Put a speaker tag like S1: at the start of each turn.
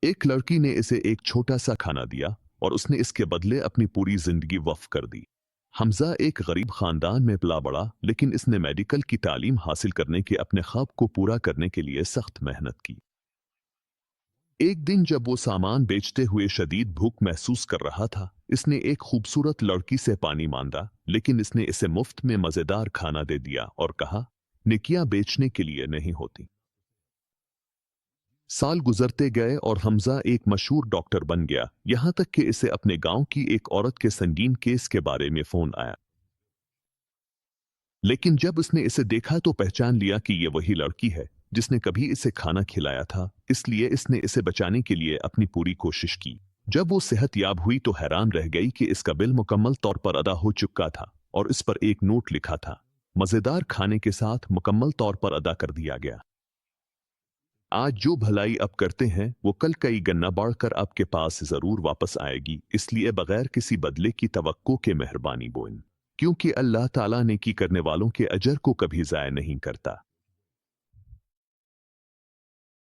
S1: एक लड़की ने इसे एक छोटा सा खाना दिया और उसने इसके बदले अपनी पूरी जिंदगी वक्फ कर दी। हमजा एक गरीब खानदान में पला बड़ा, लेकिन इसने मेडिकल की तालीम हासिल करने के अपने ख्वाब को पूरा करने के लिए सख्त मेहनत की। एक दिन जब वो सामान बेचते हुए शदीद भूख महसूस कर रहा था, इसने एक खूबसूरत लड़की से पानी मांगा, लेकिन इसने इसे मुफ्त में मजेदार खाना दे दिया और कहा, नेकियां बेचने के लिए नहीं होती। साल गुजरते गए और हमजा एक मशहूर डॉक्टर बन गया, यहां तक कि इसे अपने गांव की एक औरत के संगीन केस के बारे में फोन आया। लेकिन जब उसने इसे देखा तो पहचान लिया कि ये वही लड़की है जिसने कभी इसे खाना खिलाया था, इसलिए इसने इसे बचाने के लिए अपनी पूरी कोशिश की। जब वो सेहतयाब हुई तो हैरान रह गई कि इसका बिल मुकम्मल तौर पर अदा हो चुका था और इस पर एक नोट लिखा था, मजेदार खाने के साथ मुकम्मल तौर पर अदा कर दिया गया। आज जो भलाई आप करते हैं वो कल कई गन्ना बढ़कर आपके पास जरूर वापस आएगी, इसलिए बगैर किसी बदले की तवक्को के मेहरबानी बोइन, क्योंकि अल्लाह ताला नेकी करने वालों के अजर को कभी ज़ाया नहीं करता।